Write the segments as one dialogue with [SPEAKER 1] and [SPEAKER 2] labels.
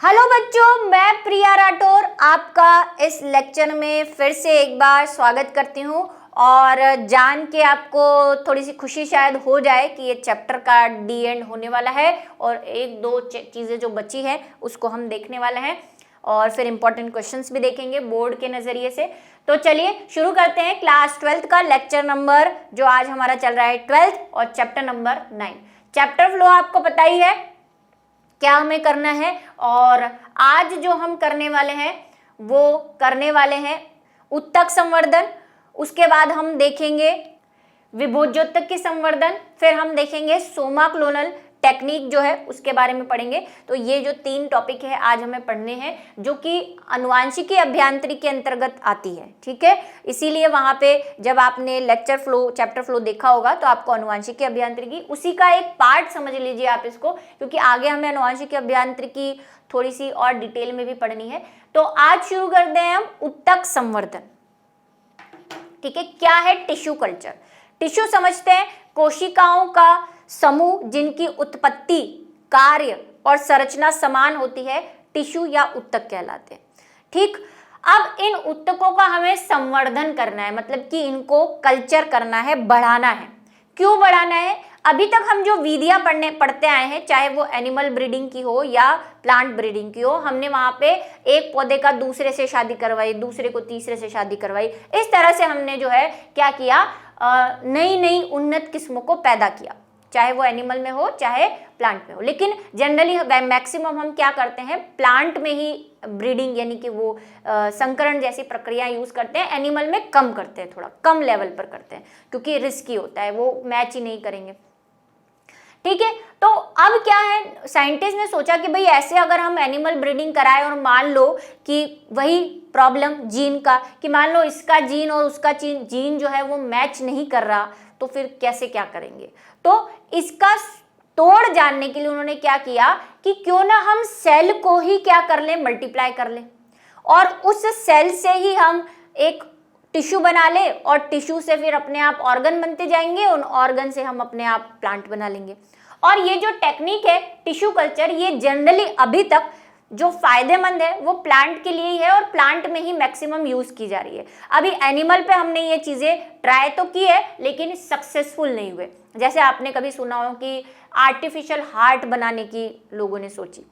[SPEAKER 1] Hello बच्चों, मैं प्रिया राठौर आपका इस लेक्चर में फिर से एक बार स्वागत करती हूँ। और जान के आपको थोड़ी सी खुशी शायद हो जाए कि ये चैप्टर का डी एंड होने वाला है और एक दो चीज़ें जो बची हैं उसको हम देखने वाले हैं और फिर इंपॉर्टेंट क्वेश्चंस भी देखेंगे बोर्ड के नज़रिए से। तो चलिए शुरू करते हैं क्लास 12th का लेक्चर नंबर जो आज हमारा चल रहा है 12th और चैप्टर नंबर 9। चैप्टर फ्लो आपको पता ही है क्या हमें करना है, और आज जो हम करने वाले हैं वो करने वाले हैं उत्तक संवर्धन। उसके बाद हम देखेंगे विभोज्योतक की संवर्धन, फिर हम देखेंगे सोमाक्लोनल टेक्निक जो है उसके बारे में पढ़ेंगे। तो ये जो 3 टॉपिक है आज हमें पढ़ने हैं जो कि अनुवांशिकी अभियांत्रिकी के अंतर्गत आती है, ठीक है। इसीलिए वहां पे जब आपने लेक्चर फ्लो चैप्टर फ्लो देखा होगा तो आपको अनुवांशिकी अभियांत्रिकी उसी का एक पार्ट समझ लीजिए आप इसको, क्योंकि आगे हमें अनुवांशिकी अभियांत्रिकी थोड़ी सी और डिटेल में भी पढ़नी है। तो आज शुरू करते हैं हम उत्तक संवर्धन, ठीक है। क्या है टिश्यू कल्चर? टिश्यू समझते हैं कोशिकाओं का समूह जिनकी उत्पत्ति, कार्य और संरचना समान होती है, टिश्यू या उत्तक कहलाते हैं, ठीक। अब इन उत्तकों का हमें संवर्धन करना है, मतलब कि इनको कल्चर करना है, बढ़ाना है। क्यों बढ़ाना है? अभी तक हम जो विधियां पढ़ते आए हैं, चाहे वो एनिमल ब्रीडिंग की हो या प्लांट ब्रीडिंग की हो, हमने वहां पे एक पौधे का दूसरे से शादी करवाई, दूसरे को तीसरे से शादी करवाई, इस तरह से हमने जो है क्या किया, नई नई उन्नत किस्मों को पैदा किया, चाहे वो एनिमल में हो चाहे प्लांट में हो। लेकिन जनरली मैक्सिमम हम क्या करते हैं, प्लांट में ही ब्रीडिंग यानी कि वो संकरण जैसी प्रक्रिया यूज करते हैं, एनिमल में कम करते हैं, थोड़ा कम लेवल पर करते हैं क्योंकि रिस्की होता है, वो मैच ही नहीं करेंगे, ठीक है। तो अब क्या है, साइंटिस्ट ने सोचा कि भाई ऐसे अगर हम एनिमल ब्रीडिंग कराएं और मान लो कि वही प्रॉब्लम जीन का, कि मान लो इसका जीन और उसका जीन जो है वो मैच नहीं कर रहा, तो फिर कैसे क्या करेंगे। तो इसका तोड़ जानने के लिए उन्होंने क्या किया कि क्यों ना हम सेल को ही क्या कर लें, मल्टीप्लाई कर लें, और उस सेल से ही हम एक टिश्यू बना ले और टिश्यू से फिर अपने आप ऑर्गन बनते जाएंगे, उन ऑर्गन से हम अपने आप प्लांट बना लेंगे। और ये जो टेक्निक है टिश्यू कल्चर, ये जनरली अभी तक जो फायदेमंद है वो प्लांट के लिए ही है और प्लांट में ही मैक्सिमम यूज की जा रही है। अभी एनिमल पे हमने ये चीजें ट्राई तो की है लेकिन सक्सेसफुल नहीं हुए। जैसे आपने कभी सुना हो कि आर्टिफिशियल हार्ट बनाने की लोगों ने सोची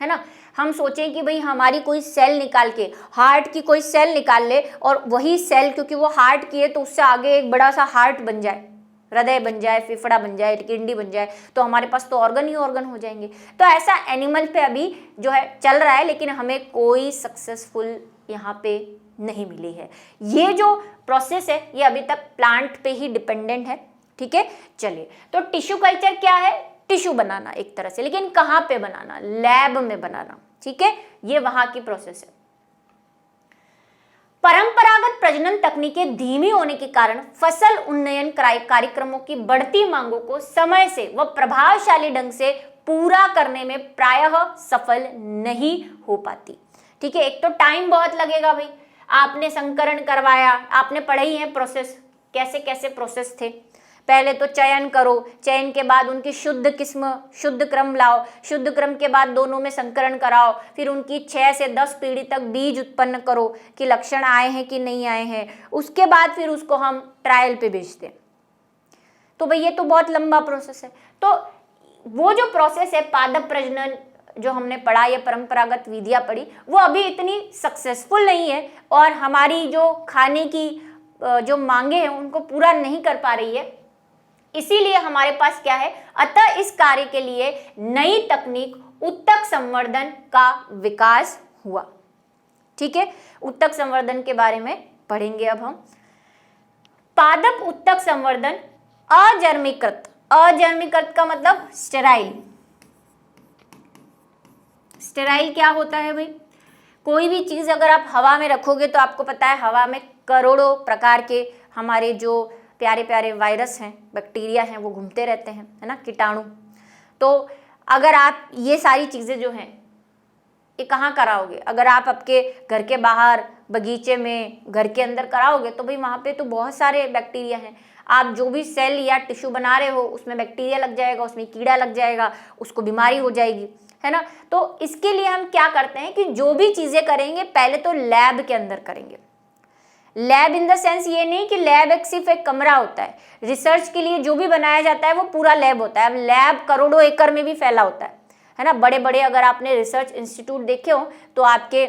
[SPEAKER 1] है ना, हम सोचें कि भाई हमारी कोई सेल निकाल के, हार्ट की कोई सेल निकाल ले और वही सेल क्योंकि वो हार्ट की है तो उससे आगे एक बड़ा सा हार्ट बन जाए, हृदय बन जाए, फेफड़ा बन जाए, किडनी बन जाए, तो हमारे पास तो ऑर्गन ही ऑर्गन हो जाएंगे। तो ऐसा एनिमल पे अभी जो है चल रहा है लेकिन हमें कोई सक्सेसफुल यहाँ पे नहीं मिली है। ये जो प्रोसेस है ये अभी तक प्लांट पे ही डिपेंडेंट है, ठीक है। चलिए, तो टिश्यू कल्चर क्या है, टिश्यू बनाना एक तरह से, लेकिन कहाँ पे बनाना, लैब में बनाना, ठीक है, ये वहां की प्रोसेस है। परंपरागत प्रजनन तकनीकें धीमी होने के कारण फसल उन्नयन कार्यक्रमों की बढ़ती मांगों को समय से व प्रभावशाली ढंग से पूरा करने में प्रायः सफल नहीं हो पाती, ठीक है। एक तो टाइम बहुत लगेगा भाई, आपने संकरण करवाया, आपने पढ़े ही है प्रोसेस, कैसे कैसे प्रोसेस थे। पहले तो चयन करो, चयन के बाद उनकी शुद्ध किस्म, शुद्ध क्रम लाओ, शुद्ध क्रम के बाद दोनों में संकरण कराओ, फिर उनकी 6 से 10 पीढ़ी तक बीज उत्पन्न करो कि लक्षण आए हैं कि नहीं आए हैं, उसके बाद फिर उसको हम ट्रायल पे भेजते हैं। तो भाई ये तो बहुत लंबा प्रोसेस है। तो वो जो प्रोसेस है पादप प्रजनन जो हमने पढ़ा या परंपरागत विधियां पढ़ी, वो अभी इतनी सक्सेसफुल नहीं है और हमारी जो खाने की जो मांगे हैं उनको पूरा नहीं कर पा रही है। इसीलिए हमारे पास क्या है, अतः इस कार्य के लिए नई तकनीक उत्तक संवर्धन का विकास हुआ, ठीक है। उत्तक संवर्धन के बारे में पढ़ेंगे अब हम। पादप उत्तक संवर्धन अजर्मीकृत, अजर्मीकृत का मतलब स्टेराइल। स्टेराइल क्या होता है भाई, कोई भी चीज अगर आप हवा में रखोगे तो आपको पता है हवा में करोड़ों प्रकार के हमारे जो प्यारे प्यारे वायरस हैं, बैक्टीरिया हैं, वो घूमते रहते हैं, है ना, कीटाणु। तो अगर आप ये सारी चीज़ें जो हैं ये कहाँ कराओगे? अगर आप आपके घर के बाहर, बगीचे में, घर के अंदर कराओगे तो भाई वहाँ पे तो बहुत सारे बैक्टीरिया हैं। आप जो भी सेल या टिश्यू बना रहे हो उसमें बैक्टीरिया लग जाएगा, उसमें कीड़ा लग जाएगा, उसको बीमारी हो जाएगी, है ना। तो इसके लिए हम क्या करते हैं कि जो भी चीज़ें करेंगे पहले तो लैब के अंदर करेंगे। लैब इन द सेंस ये नहीं कि लैब एक सिर्फ एक कमरा होता है, रिसर्च के लिए जो भी बनाया जाता है वो पूरा लैब होता है। अब लैब करोड़ों एकड़ में भी फैला होता है ना। बड़े बड़े अगर आपने रिसर्च इंस्टीट्यूट देखे हो तो आपके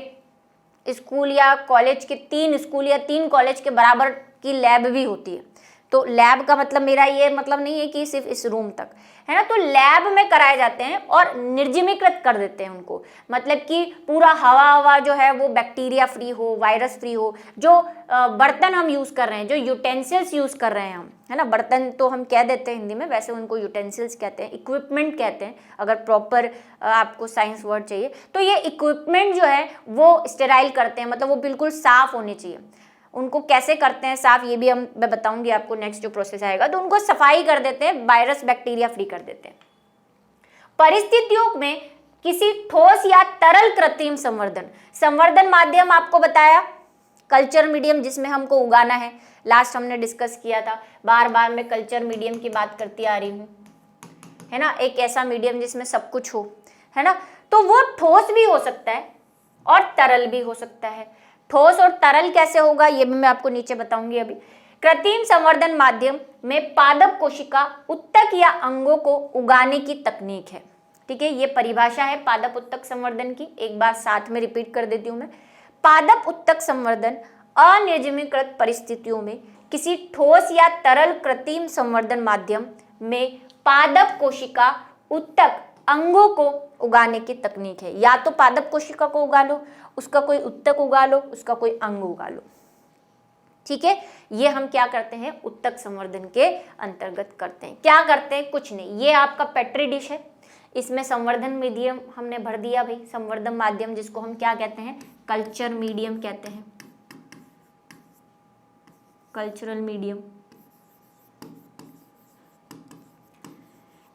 [SPEAKER 1] स्कूल या कॉलेज के 3 स्कूल या 3 कॉलेज के बराबर की लैब भी होती है। तो लैब का मतलब मेरा ये मतलब नहीं है कि सिर्फ इस रूम तक, है ना। तो लैब में कराए जाते हैं और निर्जमीकृत कर देते हैं उनको, मतलब कि पूरा हवा जो है वो बैक्टीरिया फ्री हो, वायरस फ्री हो। जो बर्तन हम यूज़ कर रहे हैं, जो यूटेंसिल्स यूज़ कर रहे हैं हम, है ना, बर्तन तो हम कह देते हैं हिंदी में, वैसे उनको यूटेंसिल्स कहते हैं, इक्विपमेंट कहते हैं अगर प्रॉपर आपको साइंस वर्ड चाहिए। तो ये इक्विपमेंट जो है वो स्टेराइल करते हैं, मतलब वो बिल्कुल साफ़ होने चाहिए। उनको कैसे करते हैं साफ, ये भी मैं बताऊंगी आपको नेक्स्ट जो प्रोसेस आएगा। तो उनको सफाई कर देते हैं, वायरस बैक्टीरिया फ्री कर देते हैं। परिस्थितियों में किसी ठोस या तरल कृत्रिम संवर्धन माध्यम आपको बताया, कल्चर मीडियम जिसमें हमको उगाना है, लास्ट हमने डिस्कस किया था। बार बार मैं कल्चर मीडियम की बात करती आ रही हूँ, है ना। एक ऐसा मीडियम जिसमें सब कुछ हो, है ना। तो वो ठोस भी हो सकता है और तरल भी हो सकता है। ठोस और तरल कैसे होगा ये भी मैं आपको नीचे बताऊंगी अभी। कृत्रिम संवर्धन माध्यम में पादप कोशिका उत्तक या अंगों को उगाने की तकनीक है। ठीक है, ये परिभाषा है पादप उत्तक संवर्धन की, एक बार साथ में रिपीट कर देती हूं मैं। पादप उत्तक संवर्धन अनिर्जमीकृत परिस्थितियों में किसी ठोस या तरल कृत्रिम संवर्धन माध्यम में पादप कोशिका उत्तक अंगों को उगाने की तकनीक है। या तो पादप कोशिका को उगा लो, उसका कोई उत्तक उगा लो, उसका कोई अंग उगा लो। ठीक है, ये हम क्या करते हैं, उत्तक संवर्धन के अंतर्गत करते हैं। क्या करते हैं, कुछ नहीं, ये आपका पेट्री डिश है, इसमें संवर्धन मीडियम हमने भर दिया भाई, संवर्धन माध्यम जिसको हम क्या कहते हैं, कल्चर मीडियम कहते हैं, कल्चरल मीडियम।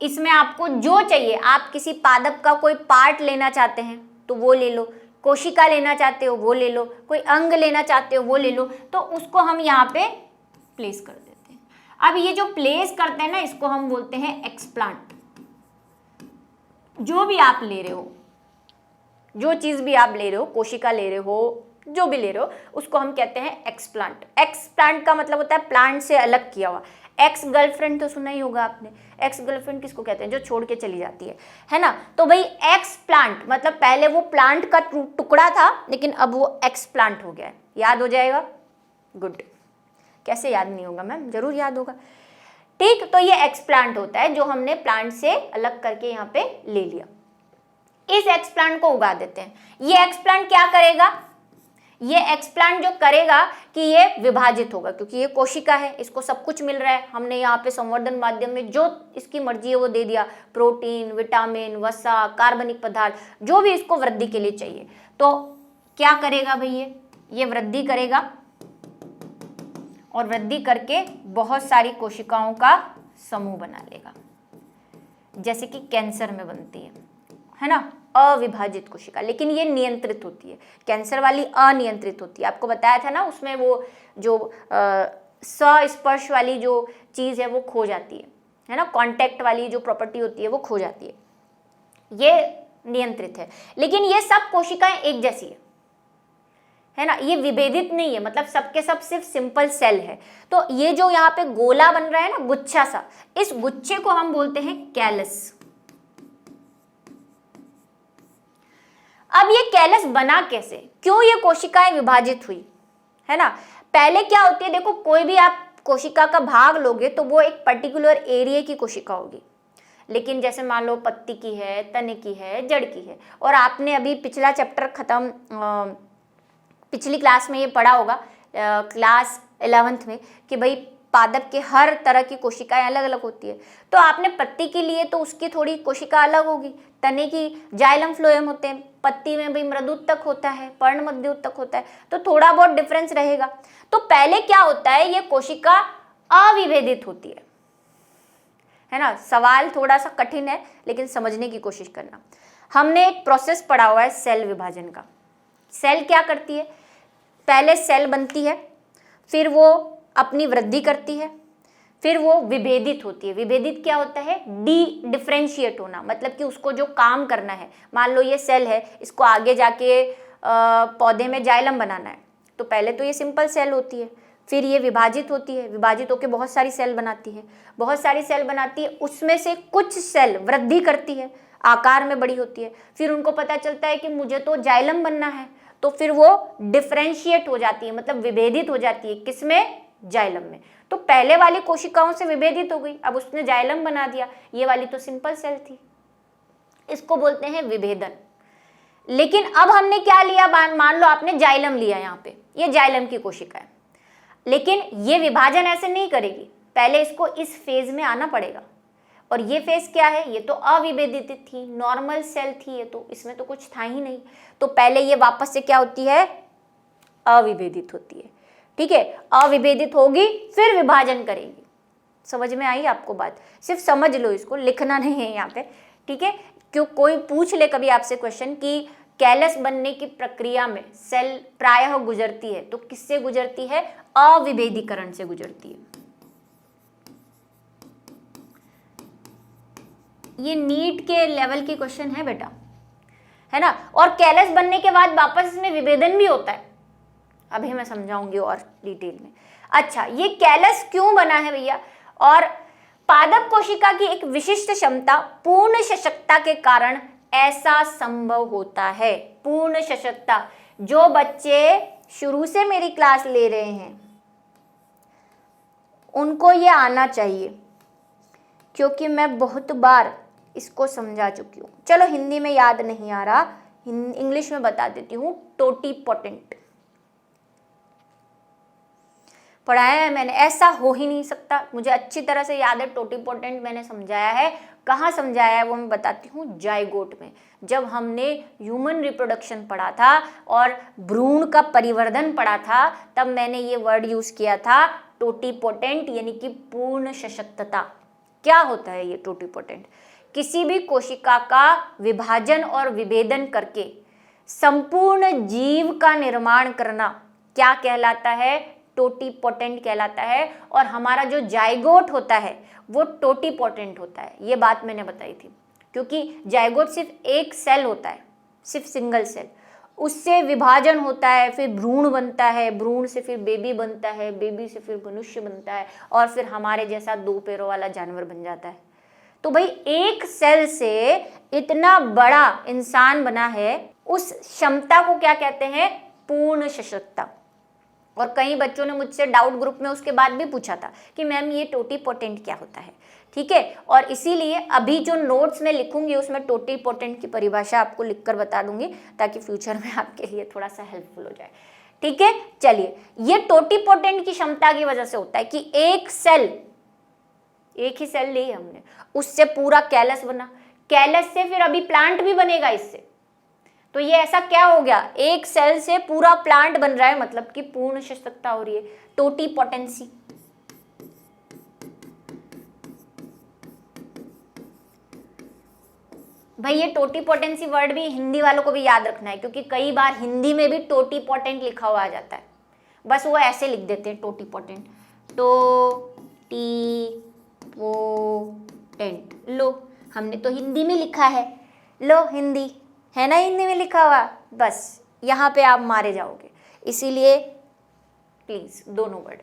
[SPEAKER 1] इसमें आपको जो चाहिए, आप किसी पादप का कोई पार्ट लेना चाहते हैं तो वो ले लो, कोशिका लेना चाहते हो वो ले लो, कोई अंग लेना चाहते हो वो ले लो, तो उसको हम यहाँ पे प्लेस कर देते हैं। अब ये जो प्लेस करते हैं ना, इसको हम बोलते हैं एक्सप्लांट। जो भी आप ले रहे हो, जो चीज़ भी आप ले रहे हो, कोशिका ले रहे हो, जो भी ले रहे हो, उसको हम कहते हैं एक्सप्लांट। एक्सप्लांट का मतलब होता है प्लांट से अलग किया हुआ। एक्स गर्लफ्रेंड तो सुना ही होगा आपने, एक्स गर्लफ्रेंड किसको कहते हैं, जो छोड़ के चली जाती है ना। तो भाई एक्स प्लांट मतलब पहले वो प्लांट का टुकड़ा था लेकिन अब वो एक्स प्लांट हो गया है। याद हो जाएगा, गुड। कैसे याद नहीं होगा मैम, जरूर याद होगा। ठीक, तो ये एक्स प्लांट होता है जो हमने प्लांट से अलग करके यहाँ पे ले लिया। इस एक्स प्लांट को उगा देते हैं। ये एक्स प्लांट क्या करेगा, ये एक्सप्लांट जो करेगा कि ये विभाजित होगा, क्योंकि ये कोशिका है, इसको सब कुछ मिल रहा है। हमने यहाँ पे संवर्धन माध्यम में जो इसकी मर्जी है वो दे दिया, प्रोटीन, विटामिन, वसा, कार्बनिक पदार्थ, जो भी इसको वृद्धि के लिए चाहिए। तो क्या करेगा भाई, ये वृद्धि करेगा और वृद्धि करके बहुत सारी कोशिकाओं का समूह बना लेगा, जैसे कि कैंसर में बनती है ना, अविभाजित कोशिका। लेकिन ये नियंत्रित होती है, कैंसर वाली अनियंत्रित होती है। आपको बताया था ना, उसमें वो जो स्पर्श वाली जो चीज़ है वो खो जाती है ना, कांटेक्ट वाली जो प्रॉपर्टी होती है वो खो जाती है। ये नियंत्रित है, लेकिन ये सब कोशिकाएं एक जैसी है ना, ये विभेदित नहीं है, मतलब सबके सब सिर्फ सिंपल सेल है। तो ये जो यहाँ पे गोला बन रहा है ना, गुच्छा सा, इस गुच्छे को हम बोलते हैं कैलस। अब ये कैलस बना कैसे, क्यों ये कोशिकाएं विभाजित हुई, है ना। पहले क्या होती है, देखो कोई भी आप कोशिका का भाग लोगे तो वो एक पर्टिकुलर एरिया की कोशिका होगी। लेकिन जैसे मान लो पत्ती की है, तने की है, जड़ की है, और आपने अभी पिछला चैप्टर पिछली क्लास में ये पढ़ा होगा, क्लास 11th में, कि भाई पादप के हर तरह की कोशिकाएं अलग अलग होती है। तो आपने पत्ती के लिए तो उसकी थोड़ी कोशिका अलग होगी, तने की जाइलम फ्लोएम होते हैं, पत्ती में भी मृदुत्तक होता है, पर्ण मध्य उत्तक होता है, तो थोड़ा बहुत डिफरेंस रहेगा। तो पहले क्या होता है, ये कोशिका अविभेदित होती है, है ना। सवाल थोड़ा सा कठिन है लेकिन समझने की कोशिश करना। हमने एक प्रोसेस पढ़ा हुआ है सेल विभाजन का। सेल क्या करती है, पहले सेल बनती है, फिर वो अपनी वृद्धि करती है, फिर वो विभेदित होती है। विभेदित क्या होता है, डिफरेंशिएट होना, मतलब कि उसको जो काम करना है, मान लो ये सेल है, इसको आगे जाके पौधे में जाइलम बनाना है, तो पहले तो ये सिंपल सेल होती है, फिर ये विभाजित होती है, विभाजित होकर बहुत सारी सेल बनाती है, बहुत सारी सेल बनाती है, उसमें से कुछ सेल वृद्धि करती है, आकार में बड़ी होती है, फिर उनको पता चलता है कि मुझे तो जाइलम बनना है, तो फिर वो डिफरेंशिएट हो जाती है, मतलब विभेदित हो जाती है, किसमें, जाइलम में। तो पहले वाली कोशिकाओं से विभेदित हो गई, अब उसने जाइलम बना दिया, ये वाली तो सिंपल सेल थी, इसको बोलते हैं विभेदन। लेकिन अब हमने क्या लिया, मान लो आपने जाइलम लिया, यहाँ पे ये जाइलम की कोशिका है, लेकिन ये विभाजन ऐसे नहीं करेगी, पहले इसको इस फेज में आना पड़ेगा, और ये फेज क्या है, ये तो अविभेदित थी, नॉर्मल सेल थी ये, तो इसमें तो कुछ था ही नहीं, तो पहले ये वापस से क्या होती है, अविभेदित होती है, ठीक है। अविभेदित होगी फिर विभाजन करेगी। समझ में आई आपको बात, सिर्फ समझ लो, इसको लिखना नहीं है यहाँ पे, ठीक है। क्यों कोई पूछ ले कभी आपसे क्वेश्चन कि कैलस बनने की प्रक्रिया में सेल प्रायः गुजरती है, तो किससे गुजरती है, अविभेदीकरण से गुजरती है। ये नीट के लेवल के क्वेश्चन है बेटा, है ना। और कैलस बनने के बाद वापस इसमें विभेदन भी होता है, अभी मैं समझाऊंगी और डिटेल में। अच्छा, ये कैलस क्यों बना है भैया, और पादप कोशिका की एक विशिष्ट क्षमता पूर्ण सशक्तता के कारण ऐसा संभव होता है। पूर्ण सशक्तता, जो बच्चे शुरू से मेरी क्लास ले रहे हैं उनको ये आना चाहिए, क्योंकि मैं बहुत बार इसको समझा चुकी हूँ। चलो हिंदी में याद नहीं आ रहा, इंग्लिश में बता देती हूँ। टोटीपोटेंट पढ़ाया है मैंने, ऐसा हो ही नहीं सकता, मुझे अच्छी तरह से याद है। टोटीपोटेंट मैंने समझाया है, कहाँ समझाया है वो मैं बताती हूँ। जाइगोट में, जब हमने ह्यूमन रिप्रोडक्शन पढ़ा था और भ्रूण का परिवर्धन पढ़ा था, तब मैंने ये वर्ड यूज किया था टोटीपोटेंट, यानी कि पूर्ण सशक्तता। क्या होता है ये टोटीपोटेंट, किसी भी कोशिका का विभाजन और विभेदन करके संपूर्ण जीव का निर्माण करना क्या कहलाता है, टोटीपोटेंट कहलाता है। और हमारा जो जाइगोट होता है वो टोटीपोटेंट होता है, ये बात मैंने बताई थी, क्योंकि जाइगोट सिर्फ एक सेल होता है, सिर्फ सिंगल सेल, उससे विभाजन होता है, फिर भ्रूण बनता है, भ्रूण से फिर बेबी बनता है, बेबी से फिर मनुष्य बनता है, और फिर हमारे जैसा 2 पैरों वाला जानवर बन जाता है। तो भाई एक सेल से इतना बड़ा इंसान बना है, उस क्षमता को क्या कहते हैं, पूर्ण सशक्तता। और कई बच्चों ने मुझसे डाउट ग्रुप में उसके बाद भी पूछा था कि मैम ये टोटीपोटेंट क्या होता है, ठीक है। और इसीलिए अभी जो नोट्स में लिखूंगी उसमें टोटीपोटेंट की परिभाषा आपको लिखकर बता दूंगी, ताकि फ्यूचर में आपके लिए थोड़ा सा हेल्पफुल हो जाए, ठीक है। चलिए, ये टोटीपोटेंट की क्षमता की वजह से होता है कि एक सेल, एक ही सेल ली हमने, उससे पूरा कैलस बना, कैलस से फिर अभी प्लांट भी बनेगा इससे। तो ये ऐसा क्या हो गया, एक सेल से पूरा प्लांट बन रहा है, मतलब कि पूर्ण सशक्तता हो रही है, टोटीपोटेंसी। भाई ये टोटीपोटेंसी वर्ड भी हिंदी वालों को भी याद रखना है, क्योंकि कई बार हिंदी में भी टोटीपोटेंट लिखा हुआ आ जाता है, बस वो ऐसे लिख देते हैं टोटीपोटेंट, टोटीपोटेंट। लो हमने तो हिंदी में लिखा है, लो हिंदी है ना, हिंदी में लिखा हुआ, बस यहाँ पे आप मारे जाओगे, इसीलिए प्लीज दोनों वर्ड।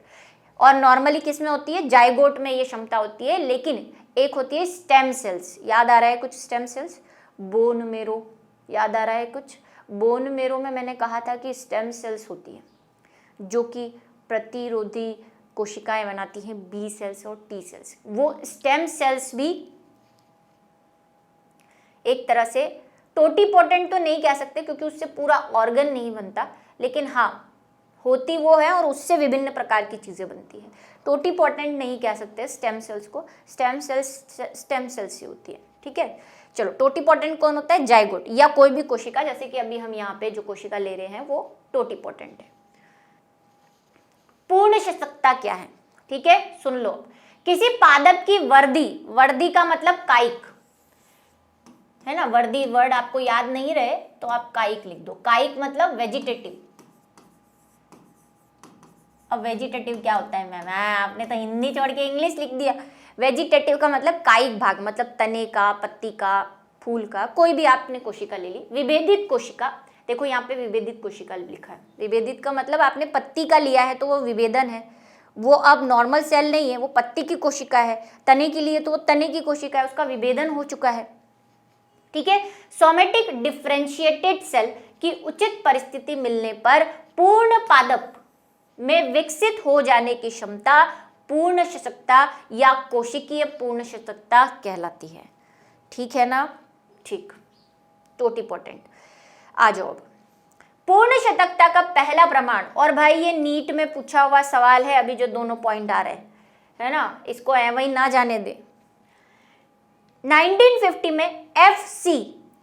[SPEAKER 1] और नॉर्मली किस में होती है, जाइगोट में ये क्षमता होती है, लेकिन एक होती है स्टेम सेल्स, याद आ रहा है कुछ, स्टेम सेल्स, बोन मेरो याद आ रहा है कुछ। बोन मेरो में मैंने कहा था कि स्टेम सेल्स होती है जो कि प्रतिरोधी कोशिकाएं बनाती हैं, बी सेल्स और टी सेल्स। वो स्टेम सेल्स भी एक तरह से टोटीपोटेंट तो नहीं कह सकते, क्योंकि उससे पूरा ऑर्गन नहीं बनता, लेकिन हाँ होती वो है, और उससे विभिन्न प्रकार की चीजें बनती हैं। टोटीपोटेंट नहीं कह सकते स्टेम सेल्स को, स्टेम सेल्स ही होती है, ठीक है। चलो, टोटीपोटेंट कौन होता है, जाइगोट या कोई भी कोशिका, जैसे कि अभी हम यहाँ पे जो कोशिका ले रहे हैं वो टोटीपोटेंट है। पूर्ण सशक्तता क्या है, ठीक है, सुन लो। किसी पादप की वर्दी, वर्दी का मतलब कायिक है ना, वर्दी वर्ड आपको याद नहीं रहे तो आप कायिक लिख दो। कायिक मतलब वेजिटेटिव। अब वेजिटेटिव क्या होता है मैम? आपने तो हिंदी छोड़ के इंग्लिश लिख दिया। वेजिटेटिव का मतलब कायिक भाग, मतलब तने का, पत्ती का, फूल का, कोई भी आपने कोशिका ले ली। विभेदित कोशिका, देखो यहाँ पे विभेदित कोशिका लिखा है। विभेदित का मतलब आपने पत्ती का लिया है तो वो विभेदन है, वो अब नॉर्मल सेल नहीं है, वो पत्ती की कोशिका है। तने के लिए तो वो तने की कोशिका है, उसका विभेदन हो चुका है। ठीक है। सोमेटिक डिफरेंशिएटेड सेल की उचित परिस्थिति मिलने पर पूर्ण पादप में विकसित हो जाने की क्षमता पूर्ण सशक्ता या कोशिकीय पूर्ण सशक्ता कहलाती है। ठीक है ना? ठीक, टोट इंपॉर्टेंट। आ जाओ अब पूर्ण शतकता का पहला प्रमाण, और भाई ये नीट में पूछा हुआ सवाल है अभी जो दोनों पॉइंट आ रहे हैं, है ना, इसको वही ना जाने दे। 1950 में FC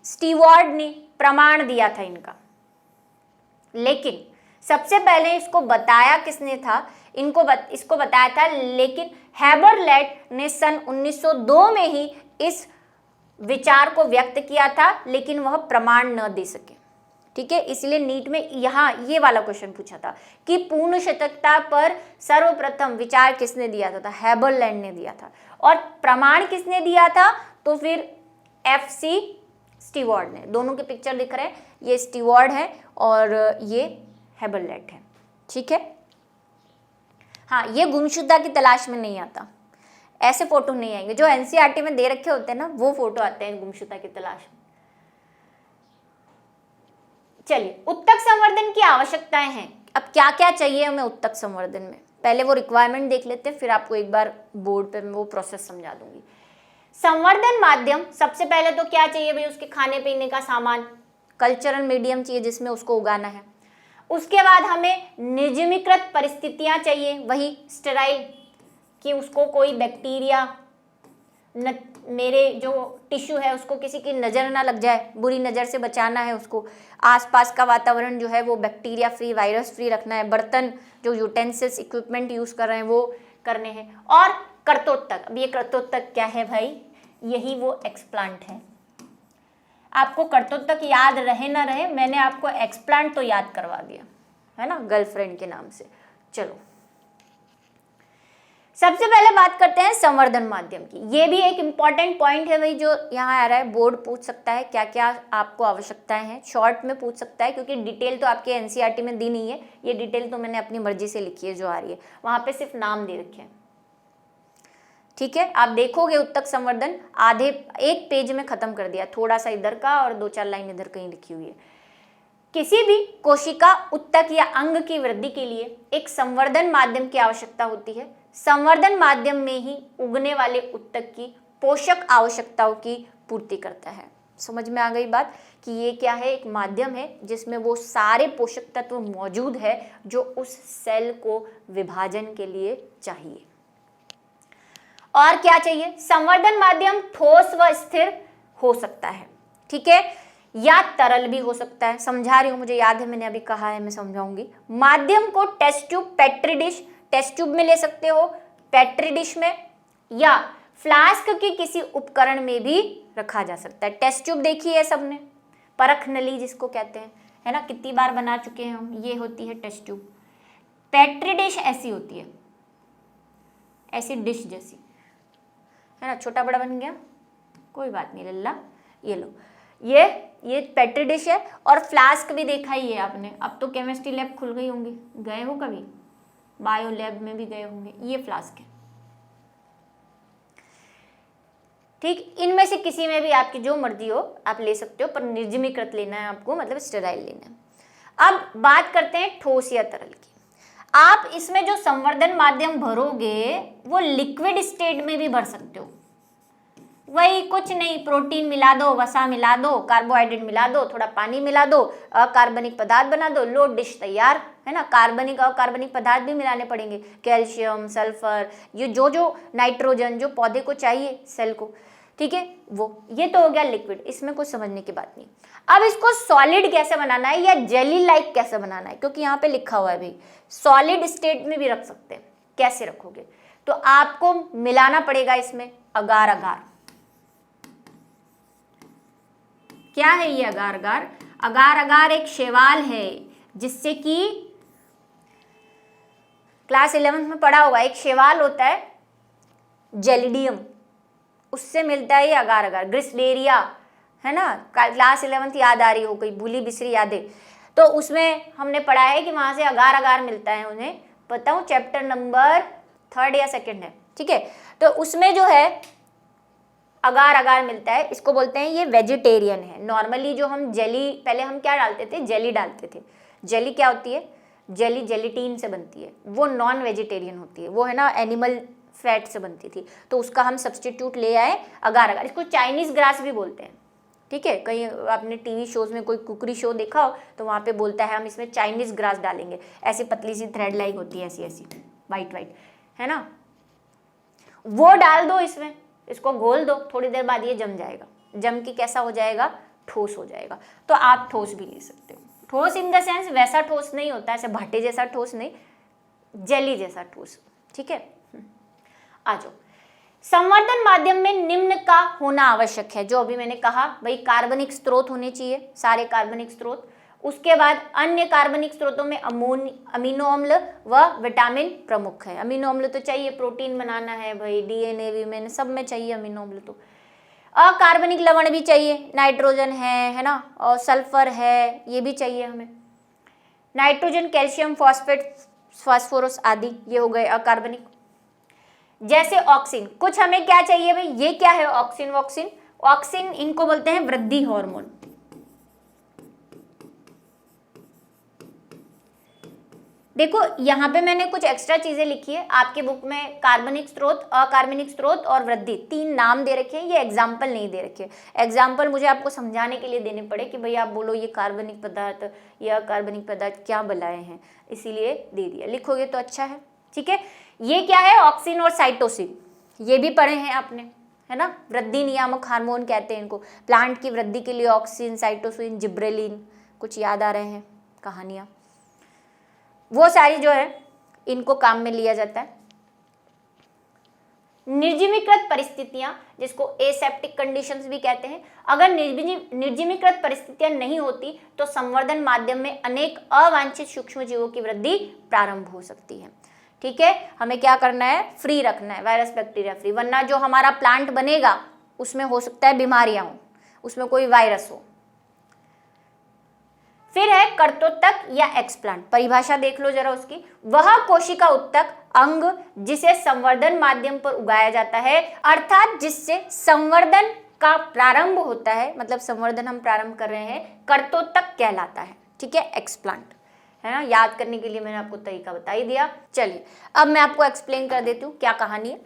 [SPEAKER 1] स्टीवर्ड ने प्रमाण दिया था इनका, लेकिन सबसे पहले इसको बताया किसने था? इसको बताया था, लेकिन हैबरलैट ने सन 1902 में ही इस विचार को व्यक्त किया था, लेकिन वह प्रमाण न दे सके। ठीक है, इसलिए नीट में यहाँ ये वाला क्वेश्चन पूछा था कि पूर्ण शतकता पर सर्वप्रथम विचार किसने दिया था? हैबरलैट ने दिया था। और प्रमाण किसने दिया था? तो फिर FC स्टीवर्ड ने। दोनों के पिक्चर दिख रहे हैं, ये स्टीवर्ड है और ये हैबरलैट है। ठीक है। हाँ, ये गुमशुदा की तलाश में नहीं आता, ऐसे फोटो नहीं आएंगे। जो NCERT में दे रखे होते हैं ना, वो फोटो आते हैं गुमशुदा की तलाश में। चलिए, उत्तक संवर्धन की आवश्यकताएं हैं। अब क्या क्या चाहिए हमें उत्तक संवर्धन में? पहले वो रिक्वायरमेंट देख लेते हैं, फिर आपको एक बार बोर्ड पे मैं वो प्रोसेस समझा दूंगी। संवर्धन माध्यम, सबसे पहले तो क्या चाहिए भाई? उसके खाने पीने का सामान, कल्चरल मीडियम चाहिए जिसमें उसको उगाना है। उसके बाद हमें निर्जमीकृत परिस्थितियां चाहिए, वही स्टेराइल, कि उसको कोई बैक्टीरिया मेरे जो टिश्यू है उसको किसी की नज़र ना लग जाए, बुरी नज़र से बचाना है उसको। आसपास का वातावरण जो है वो बैक्टीरिया फ्री, वायरस फ्री रखना है। बर्तन जो यूटेंसिल्स इक्विपमेंट यूज़ कर रहे हैं वो करने हैं। और कर्तोत्तक, अब ये कर्तोत्तक क्या है भाई? यही वो एक्सप्लांट है। आपको कर्तोत्तक याद रहे ना रहे, मैंने आपको एक्सप्लांट तो याद करवा दिया है ना, गर्लफ्रेंड के नाम से। चलो, सबसे पहले बात करते हैं संवर्धन माध्यम की। ये भी एक इंपॉर्टेंट पॉइंट है भाई, जो यहाँ आ रहा है। बोर्ड पूछ सकता है क्या क्या आपको आवश्यकताएं हैं, शॉर्ट में पूछ सकता है, क्योंकि डिटेल तो आपके NCERT में दी नहीं है। ये डिटेल तो मैंने अपनी मर्जी से लिखी है जो आ रही है, वहां पे सिर्फ नाम दे रखे हैं। ठीक है, आप देखोगे उत्तक संवर्धन आधे एक पेज में खत्म कर दिया, थोड़ा सा इधर का और 2-4 लाइन इधर कहीं लिखी हुई है। किसी भी कोशिका, उत्तक या अंग की वृद्धि के लिए एक संवर्धन माध्यम की आवश्यकता होती है। संवर्धन माध्यम में ही उगने वाले उत्तक की पोषक आवश्यकताओं की पूर्ति करता है। समझ में आ गई बात कि ये क्या है? एक माध्यम है जिसमें वो सारे पोषक तत्व मौजूद है जो उस सेल को विभाजन के लिए चाहिए। और क्या चाहिए? संवर्धन माध्यम ठोस व स्थिर हो सकता है, ठीक है, या तरल भी हो सकता है। समझा रही हूं, मुझे याद है मैंने अभी कहा है, मैं समझाऊंगी। माध्यम को test tube, petri dish, test tube में ले सकते हो, पेट्री डिश में, या फ्लास्क के किसी उपकरण में भी रखा जा सकता है। टेस्ट ट्यूब देखी है सबने, परख नली जिसको कहते हैं, है ना, कितनी बार बना चुके हैं हम। ये होती है टेस्ट ट्यूब। पेट्री डिश ऐसी होती है, ऐसी डिश जैसी, है ना, छोटा बड़ा बन गया, कोई बात नहीं लल्ला। ये लो, ये पेट्री डिश है। और फ्लास्क भी देखा ही है आपने, अब तो केमिस्ट्री लैब खुल गई होंगी, गए हो कभी? बायो लैब में भी गए होंगे। ये फ्लास्क है, ठीक। इनमें से किसी में भी आपकी जो मर्जी हो आप ले सकते हो, पर निर्जमीकृत लेना है आपको, मतलब स्टेराइल लेना है। अब बात करते हैं ठोस या तरल की। आप इसमें जो संवर्धन माध्यम भरोगे वो लिक्विड स्टेट में भी भर सकते हो। वही कुछ नहीं, प्रोटीन मिला दो, वसा मिला दो, कार्बोहाइड्रेट मिला दो, थोड़ा पानी मिला दो, अकार्बनिक पदार्थ बना दो, लो डिश तैयार, है ना। कार्बनिक और कार्बनिक पदार्थ भी मिलाने पड़ेंगे, कैल्शियम, सल्फर, ये जो नाइट्रोजन जो पौधे को चाहिए सेल को, ठीक है, वो। ये तो हो गया लिक्विड, इसमें कुछ समझने की बात नहीं। अब इसको सॉलिड कैसे बनाना है या जेली लाइक कैसे बनाना है, क्योंकि यहाँ पे लिखा हुआ है भाई सॉलिड स्टेट में भी रख सकते हैं। कैसे रखोगे? तो आपको मिलाना पड़ेगा इसमें अगार अगार। क्या है ये अगार अगार? अगार अगार एक शैवाल है जिससे कि क्लास 11th में पढ़ा होगा, एक शैवाल होता है जेलिडियम, उससे मिलता है ये अगार अगार। ग्रिसलेरिया है ना, क्लास 11th याद आ रही हो, कोई भूली बिसरी यादें, तो उसमें हमने पढ़ा है कि वहां से अगार अगार मिलता है। उन्हें बताऊं, चैप्टर नंबर 3 या 2 है, ठीक है। तो उसमें जो है अगार अगार मिलता है, इसको बोलते हैं ये वेजिटेरियन है। नॉर्मली जो हम जेली, पहले हम क्या डालते थे, जेली डालते थे। जेली क्या होती है? जेली जेलेटिन से बनती है, वो नॉन वेजिटेरियन होती है, वो है ना एनिमल फैट से बनती थी, तो उसका हम सब्स्टिट्यूट ले आए अगार अगार। इसको चाइनीज ग्रास भी बोलते हैं, ठीक है। कहीं आपने टीवी शोज में कोई कुकरी शो देखा हो तो वहाँ पे बोलता है हम इसमें चाइनीज ग्रास डालेंगे, ऐसी पतली सी थ्रेड लाइक होती है, ऐसी ऐसी वाइट वाइट, है ना, वो डाल दो इसमें, इसको घोल दो, थोड़ी देर बाद ये जम जाएगा। जम के कैसा हो जाएगा? ठोस हो जाएगा। तो आप ठोस भी ले सकते हो। ठोस इन द सेंस वैसा ठोस नहीं होता, ऐसे भाटे जैसा ठोस नहीं, जेली जैसा ठोस, ठीक है। आ जाओ, संवर्धन माध्यम में निम्न का होना आवश्यक है, जो अभी मैंने कहा भाई, कार्बनिक स्रोत होने चाहिए, सारे कार्बनिक स्रोत। उसके बाद अन्य कार्बनिक स्रोतों में अमीनो अम्ल व विटामिन प्रमुख है। अमीनो अम्ल तो चाहिए, प्रोटीन बनाना है भाई, डीएनए वीएनए सब में चाहिए अमीनो अम्ल। तो अकार्बनिक लवण भी चाहिए, नाइट्रोजन है ना, और सल्फर है, ये भी चाहिए हमें। नाइट्रोजन, कैल्शियम, फॉस्फेट, फास्फोरस आदि, ये हो गए अकार्बनिक। जैसे ऑक्सिन, कुछ हमें क्या चाहिए भाई, ये क्या है ऑक्सिन? ऑक्सिन, ऑक्सिन इनको बोलते हैं वृद्धि हार्मोन। देखो यहाँ पे मैंने कुछ एक्स्ट्रा चीजें लिखी है आपके बुक में, कार्बनिक स्रोत, अकार्बनिक स्रोत और वृद्धि, 3 नाम दे रखे हैं, ये एग्जाम्पल नहीं दे रखे। एग्जाम्पल मुझे आपको समझाने के लिए देने पड़े कि भाई आप बोलो ये कार्बनिक पदार्थ या अकार्बनिक पदार्थ क्या बुलाए हैं, इसीलिए दे दिया। लिखोगे तो अच्छा है, ठीक है। ये क्या है? ऑक्सिन और साइटोसिन, ये भी पढ़े हैं आपने, है ना। वृद्धि नियामक हार्मोन कहते हैं इनको। प्लांट की वृद्धि के लिए ऑक्सिन, साइटोसिन, जिब्रेलिन, कुछ याद आ रहे हैं कहानियां, वो सारी जो है इनको काम में लिया जाता है। निर्जीवीकृत परिस्थितियां, जिसको एसेप्टिक कंडीशंस भी कहते हैं, अगर निर्जीवीकृत परिस्थितियां नहीं होती तो संवर्धन माध्यम में अनेक अवांछित सूक्ष्म जीवों की वृद्धि प्रारंभ हो सकती है, ठीक है। हमें क्या करना है? फ्री रखना है, वायरस बैक्टीरिया फ्री, वरना जो हमारा प्लांट बनेगा उसमें हो सकता है बीमारियां हो, उसमें कोई वायरस हो। फिर है कर्तोत्तक या एक्सप्लांट, परिभाषा देख लो जरा उसकी। वह कोशिका उत्तक अंग जिसे संवर्धन माध्यम पर उगाया जाता है, अर्थात जिससे संवर्धन का प्रारंभ होता है, मतलब संवर्धन हम प्रारंभ कर रहे हैं, कर्तोत्तक कहलाता है, ठीक है। एक्सप्लांट, है ना, याद करने के लिए मैंने आपको तरीका बता ही दिया। चलिए अब मैं आपको एक्सप्लेन कर देती हूँ क्या कहानी है।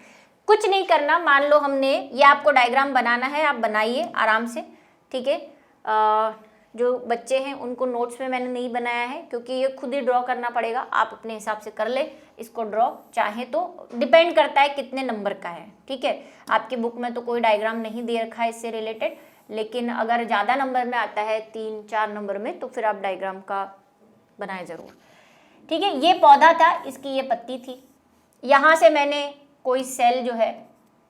[SPEAKER 1] कुछ नहीं करना, मान लो हमने ये आपको डायग्राम बनाना है, आप बनाइए आराम से, ठीक है। जो बच्चे हैं उनको नोट्स में मैंने नहीं बनाया है, क्योंकि ये खुद ही ड्रॉ करना पड़ेगा, आप अपने हिसाब से कर ले इसको ड्रॉ, चाहे तो डिपेंड करता है कितने नंबर का है, ठीक है। आपकी बुक में तो कोई डायग्राम नहीं दे रखा है इससे रिलेटेड, लेकिन अगर ज़्यादा नंबर में आता है 3-4 नंबर में, तो फिर आप डायग्राम का बनाए ज़रूर, ठीक है। ये पौधा था, इसकी ये पत्ती थी, यहाँ से मैंने कोई सेल जो है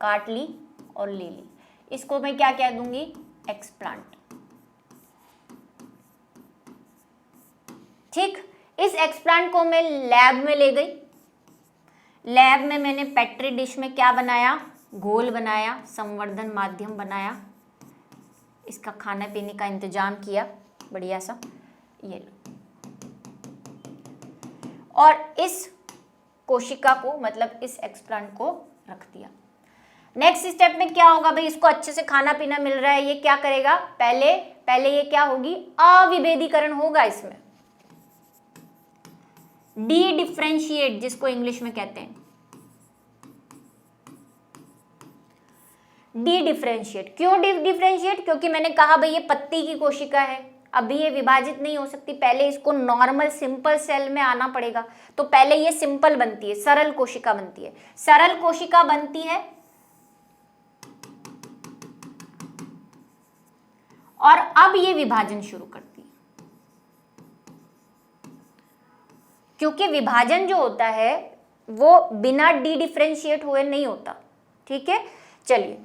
[SPEAKER 1] काट ली और ले ली, इसको मैं क्या कह दूंगी? एक्सप्लांट, ठीक। इस एक्सप्लांट को मैं लैब में ले गई, लैब में मैंने पेट्री डिश में क्या बनाया? घोल बनाया, संवर्धन माध्यम बनाया, इसका खाने पीने का इंतजाम किया बढ़िया सा, ये लो, और इस कोशिका को, मतलब इस एक्सप्लांट को रख दिया। नेक्स्ट स्टेप में क्या होगा भाई? इसको अच्छे से खाना पीना मिल रहा है, ये क्या करेगा? पहले ये क्या होगी? अविभेदीकरण होगा इसमें, डी डिफ्रेंशिएट जिसको इंग्लिश में कहते हैं, डी डिफ्रेंशिएट। क्यों डी डिफ्रेंशिएट? क्योंकि मैंने कहा भाई ये पत्ती की कोशिका है, अभी ये विभाजित नहीं हो सकती, पहले इसको नॉर्मल सिंपल सेल में आना पड़ेगा। तो पहले ये सिंपल बनती है, सरल कोशिका बनती है, सरल कोशिका बनती है, और अब ये विभाजन शुरू करती है। क्योंकि विभाजन जो होता है वो बिना डी डिफरेंशिएट हुए नहीं होता। ठीक है, चलिए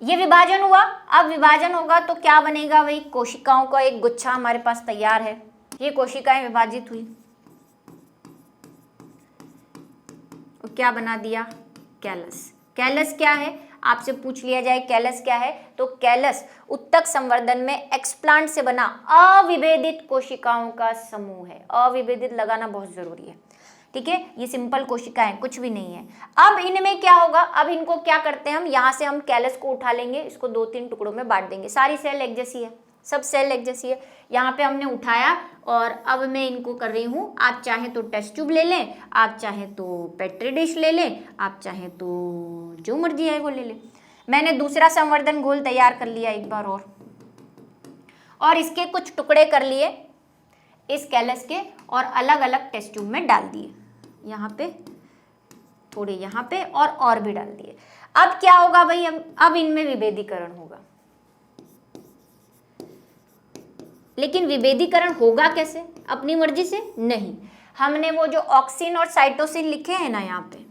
[SPEAKER 1] ये विभाजन हुआ। अब विभाजन होगा तो क्या बनेगा भाई, कोशिकाओं का एक गुच्छा हमारे पास तैयार है। ये कोशिकाएं विभाजित हुई, क्या बना दिया, कैलस। कैलस क्या है, आपसे पूछ लिया जाए कैलस क्या है, तो कैलस उत्तक संवर्धन में एक्सप्लांट से बना अविभेदित कोशिकाओं का समूह है। अविभेदित लगाना बहुत जरूरी है। ठीक है, ये सिंपल कोशिकाएं, कुछ भी नहीं है। अब इनमें क्या होगा, अब इनको क्या करते हैं हम, यहाँ से हम कैलस को उठा लेंगे, इसको 2-3 टुकड़ों में बांट देंगे। सारी सेल एक जैसी है, सब सेल एक जैसी है। यहाँ पे हमने उठाया और अब मैं इनको कर रही हूँ, आप चाहे तो टेस्ट ट्यूब ले लें, आप चाहे तो पेट्री डिश ले लें, आप चाहे तो जो मर्जी है वो ले लें। मैंने दूसरा संवर्धन घोल तैयार कर लिया एक बार और इसके कुछ टुकड़े कर लिए इस कैलस के और अलग अलग टेस्ट ट्यूब में डाल दिए, यहाँ पे थोड़े, यहाँ पे और भी डाल दिए। अब क्या होगा भाई, अब इनमें विभेदीकरण होगा। लेकिन विभेदीकरण होगा कैसे, अपनी मर्जी से नहीं। हमने वो जो ऑक्सिन और साइटोसिन लिखे हैं ना, यहाँ पे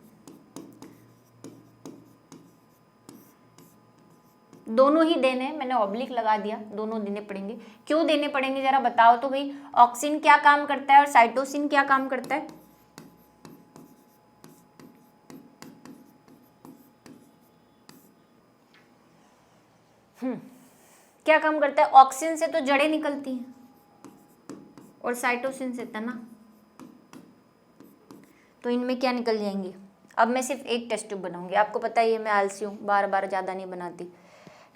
[SPEAKER 1] दोनों ही देने, मैंने ऑब्लिक लगा दिया, दोनों देने पड़ेंगे। क्यों देने पड़ेंगे जरा बताओ तो भाई। ऑक्सिन क्या काम करता है और साइटोसिन क्या काम करता है। क्या काम करता है, ऑक्सिन से तो जड़ें निकलती हैं और साइटोसिन से तना, तो इनमें क्या निकल जाएंगी। अब मैं सिर्फ एक टेस्ट ट्यूब बनाऊंगी, आपको पता ही है मैं आलसी हूँ, बार बार ज़्यादा नहीं बनाती।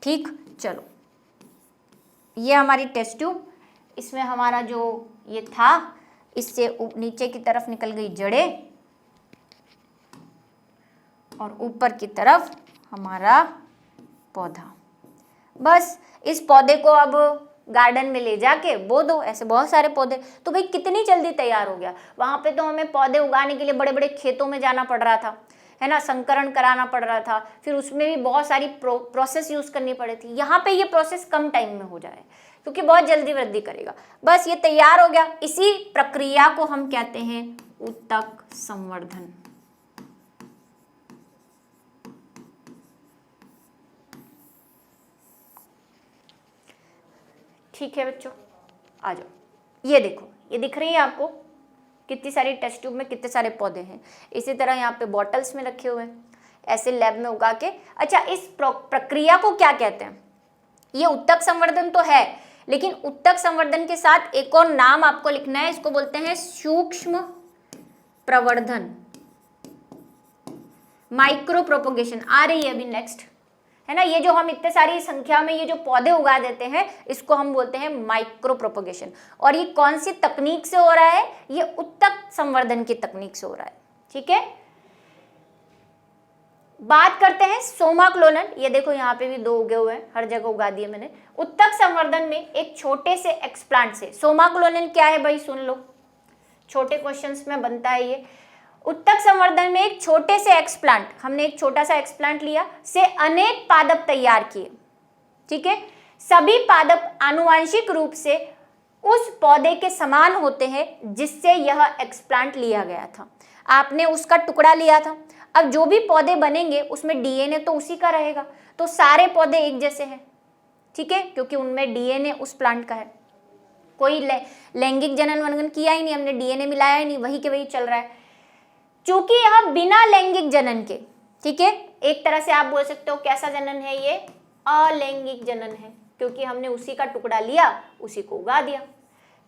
[SPEAKER 1] ठीक, चलो ये हमारी टेस्ट ट्यूब, इसमें हमारा जो ये था, इससे नीचे की तरफ निकल गई जड़ें और ऊपर की तरफ हमारा पौधा। बस इस पौधे को अब गार्डन में ले जाके बो दो, ऐसे बहुत सारे पौधे। तो भाई कितनी जल्दी तैयार हो गया। वहां पे तो हमें पौधे उगाने के लिए बड़े बड़े खेतों में जाना पड़ रहा था, है ना, संकरण कराना पड़ रहा था, फिर उसमें भी बहुत सारी प्रोसेस यूज करनी पड़ी थी। यहाँ पे ये प्रोसेस कम टाइम में हो जाए क्योंकि बहुत जल्दी वृद्धि करेगा। बस ये तैयार हो गया। इसी प्रक्रिया को हम कहते हैं उत्तक संवर्धन। ठीक है बच्चों, आ जाओ। ये देखो, ये दिख रही है आपको कितनी सारी टेस्ट ट्यूब में कितने सारे पौधे हैं। इसी तरह यहाँ पे बॉटल्स में रखे हुए हैं, ऐसे लैब में उगा के। अच्छा, इस प्रक्रिया को क्या कहते हैं। ये उत्तक संवर्धन तो है, लेकिन उत्तक संवर्धन के साथ एक और नाम आपको लिखना है, इसको बोलते हैं सूक्ष्म प्रवर्धन, माइक्रो प्रोपोगेशन। आ रही है अभी नेक्स्ट, है ना। ये जो हम इतने सारी संख्या में ये जो पौधे उगा देते हैं, इसको हम बोलते हैं माइक्रो प्रोपोगेशन। और ये कौन सी तकनीक से हो रहा है, ये उत्तक संवर्धन की तकनीक से हो रहा है। ठीक है, बात करते हैं सोमाक्लोनन। ये देखो यहाँ पे भी 2 उगे हुए हैं, हर जगह उगा दिए मैंने। उत्तक संवर्धन में एक छोटे से एक्सप्लांट से, सोमाक्लोनन क्या है भाई सुन लो, छोटे क्वेश्चंस में बनता है ये। उत्तक संवर्धन में एक छोटे से एक्सप्लांट, हमने एक छोटा सा एक्सप्लांट लिया, से अनेक पादप तैयार किए। ठीक है, सभी पादप आनुवंशिक रूप से उस पौधे के समान होते हैं जिससे यह एक्सप्लांट लिया गया था। आपने उसका टुकड़ा लिया था, अब जो भी पौधे बनेंगे उसमें डीएनए तो उसी का रहेगा, तो सारे पौधे एक जैसे हैं। ठीक है, क्योंकि उनमें डीएनए उस प्लांट का है, कोई लैंगिक जनन वनन किया ही नहीं, हमने डीएनए मिलाया ही नहीं, वही के वही चल रहा है। चूंकि यह बिना लैंगिक जनन के, ठीक है, एक तरह से आप बोल सकते हो कैसा जनन है ये, अलैंगिक जनन है, क्योंकि हमने उसी का टुकड़ा लिया, उसी को उगा दिया।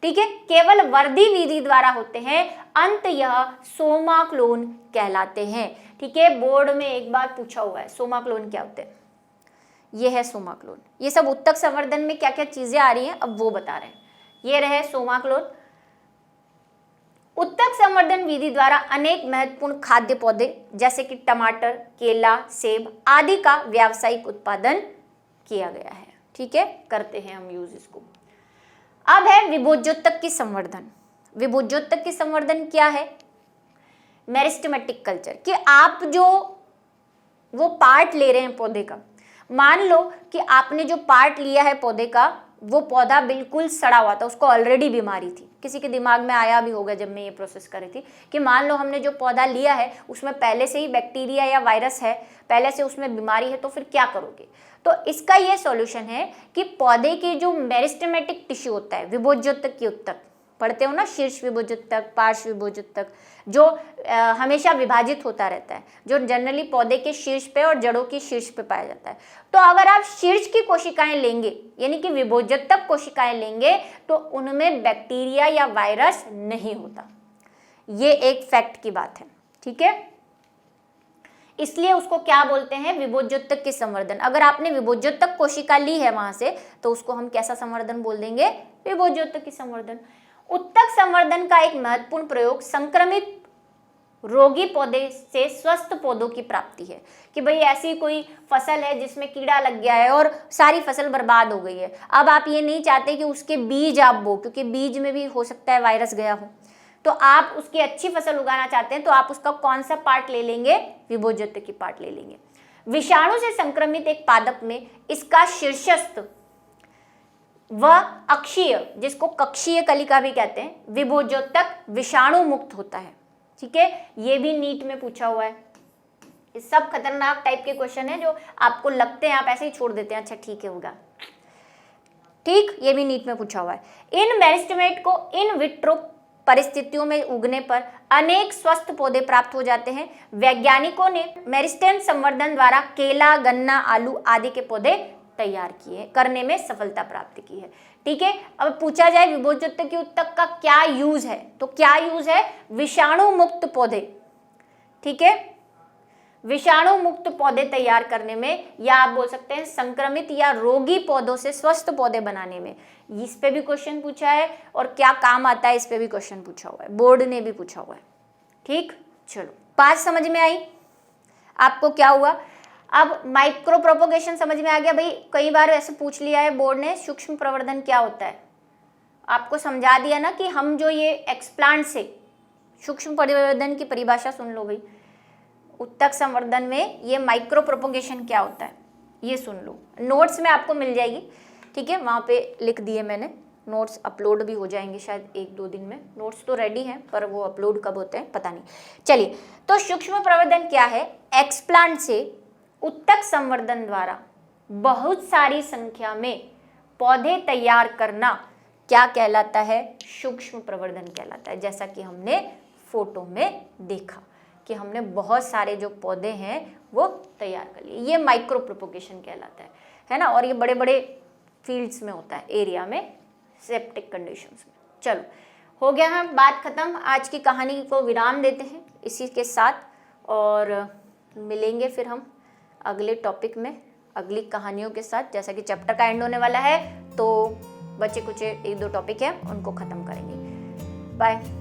[SPEAKER 1] ठीक है, केवल वर्धी विधि द्वारा होते हैं, अंत यह सोमाक्लोन कहलाते हैं। ठीक है, बोर्ड में एक बार पूछा हुआ है सोमाक्लोन क्या होते हैं, ये है सोमाक्लोन। ये सब उत्तक संवर्धन में क्या क्या चीजें आ रही हैं अब वो बता रहे हैं। ये रहे सोमाक्लोन। उत्तक संवर्धन विधि द्वारा अनेक महत्वपूर्ण खाद्य पौधे जैसे कि टमाटर, केला, सेब आदि का व्यावसायिक उत्पादन किया गया है। ठीक है, करते हैं हम यूज इसको। अब है विभोज्योतक की संवर्धन। विभोज्योतक की संवर्धन क्या है, मेरिस्टेमेटिक कल्चर, कि आप जो वो पार्ट ले रहे हैं पौधे का, मान लो कि आपने जो पार्ट लिया है पौधे का, वो पौधा बिल्कुल सड़ा हुआ था, उसको ऑलरेडी बीमारी थी। किसी के दिमाग में आया भी होगा जब मैं ये प्रोसेस कर रही थी कि मान लो हमने जो पौधा लिया है उसमें पहले से ही बैक्टीरिया या वायरस है, पहले से उसमें बीमारी है, तो फिर क्या करोगे? तो इसका ये सॉल्यूशन है कि पौधे की जो मेरिस्टेमेटिक टिश्यू होता है, विभोज्योतक की उत्तक, पढ़ते हो ना, शीर्ष विभोज्योतक, पार्श्व विभोज्योतक, जो हमेशा विभाजित होता रहता है, जो जनरली पौधे के शीर्ष पे और जड़ों की शीर्ष पे पाया जाता है। तो अगर आप शीर्ष की कोशिकाएं लेंगे, यानी कि विभोज्योतक कोशिकाएं लेंगे, तो उनमें बैक्टीरिया या वायरस नहीं होता। ये एक फैक्ट की बात है, ठीक है। इसलिए उसको क्या बोलते हैं? विभोज्योतक की संवर्धन। अगर आपने विभोज्योतक कोशिका ली है वहां से, तो उसको हम कैसा संवर्धन बोल देंगे? विभोज्योतक की संवर्धन। उत्तक संवर्धन का एक महत्वपूर्ण प्रयोग संक्रमित रोगी पौधे से स्वस्थ पौधों की प्राप्ति है। कि भाई ऐसी कोई फसल है जिसमें कीड़ा लग गया है और सारी फसल बर्बाद हो गई है, अब आप ये नहीं चाहते कि उसके बीज आप बो, क्योंकि बीज में भी हो सकता है वायरस गया हो, तो आप उसकी अच्छी फसल उगाना चाहते हैं, तो आप उसका कौन सा पार्ट ले लेंगे? विभोज्योतक की पार्ट ले लेंगे। विषाणु से संक्रमित एक पादप में इसका शीर्षस्थ वह अक्षीय, जिसको कक्षीय कलिका भी कहते हैं, विभोज्योतक विषाणु मुक्त होता है। ठीक है, ये भी नीट में पूछा हुआ है। ये सब खतरनाक टाइप के क्वेश्चन है जो आपको लगते हैं, आप ऐसे ही छोड़ देते हैं, अच्छा ठीक है होगा, ठीक, ये भी नीट में पूछा हुआ है। इन मेरिस्टेमेट को इन विट्रो परिस्थितियों में उगने पर अनेक स्वस्थ पौधे प्राप्त हो जाते हैं। वैज्ञानिकों ने मेरिस्टेम संवर्धन द्वारा केला, गन्ना, आलू आदि के पौधे तैयार किए, करने में सफलता प्राप्त की है। ठीक है, अब पूछा जाए विभोज्योतक की उत्तक का क्या यूज है, तो क्या यूज है? विषाणु मुक्त पौधे, ठीक है, विषाणु मुक्त पौधे तैयार करने में, या आप बोल सकते हैं संक्रमित या रोगी पौधों से स्वस्थ पौधे बनाने में। इस पे भी क्वेश्चन पूछा है, और क्या काम आता है इस पे भी क्वेश्चन पूछा हुआ है, बोर्ड ने भी पूछा हुआ है। ठीक, चलो बात समझ में आई आपको? क्या हुआ? अब माइक्रो प्रोपोगेशन समझ में आ गया। भाई कई बार ऐसे पूछ लिया है बोर्ड ने, सूक्ष्म प्रवर्धन क्या होता है, आपको समझा दिया ना कि हम जो ये एक्सप्लांट से सूक्ष्म प्रवर्धन की परिभाषा सुन लो भाई। उत्तक संवर्धन में ये माइक्रो प्रोपोगेशन क्या होता है ये सुन लो, नोट्स में आपको मिल जाएगी। ठीक है, वहाँ पे लिख दिए मैंने, नोट्स अपलोड भी हो जाएंगे शायद 1-2 दिन में। नोट्स तो रेडी हैं पर वो अपलोड कब होते हैं पता नहीं। चलिए, तो सूक्ष्म प्रवर्धन क्या है? एक्सप्लांट से उत्तक संवर्धन द्वारा बहुत सारी संख्या में पौधे तैयार करना क्या कहलाता है? सूक्ष्म प्रवर्धन कहलाता है। जैसा कि हमने फोटो में देखा कि हमने बहुत सारे जो पौधे हैं वो तैयार कर लिए, ये माइक्रो प्रोपोगेशन कहलाता है ना। और ये बड़े बड़े फील्ड्स में होता है, एरिया में, सेप्टिक कंडीशंस में। चलो हो गया है, बात खत्म। आज की कहानी को विराम देते हैं इसी के साथ, और मिलेंगे फिर हम अगले टॉपिक में अगली कहानियों के साथ। जैसा कि चैप्टर का एंड होने वाला है, तो बचे कुछ 1-2 टॉपिक है उनको ख़त्म करेंगे। बाय।